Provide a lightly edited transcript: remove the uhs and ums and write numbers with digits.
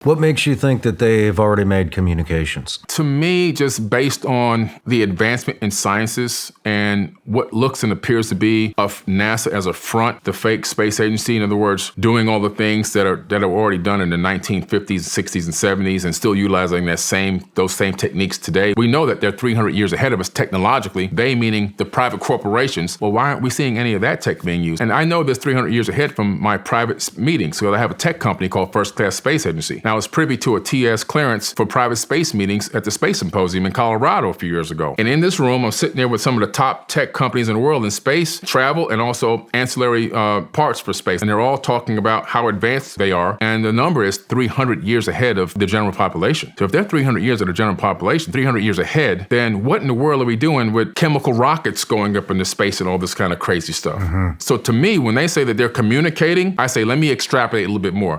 What makes you think that they've already made communications? To me, just based on the advancement in sciences and what looks and appears to be of NASA as a front, the fake space agency, in other words, doing all the things that are already done in the 1950s, 60s, and 70s, and still utilizing those same techniques today. We know that they're 300 years ahead of us technologically. They meaning the private corporations. Well, why aren't we seeing any of that tech being used? And I know this 300 years ahead from my private meetings. So I have a tech company called First Class Space Agency. Now, I was privy to a TS clearance for private space meetings at the Space Symposium in Colorado a few years ago. And in this room, I'm sitting there with some of the top tech companies in the world in space, travel, and also ancillary parts for space. And they're all talking about how advanced they are. And the number is 300 years ahead of the general population. So if they're 300 years of the general population, 300 years ahead, then what in the world are we doing with chemical rockets going up into space and all this kind of crazy stuff? So to me, when they say that they're communicating, I say, let me extrapolate a little bit more.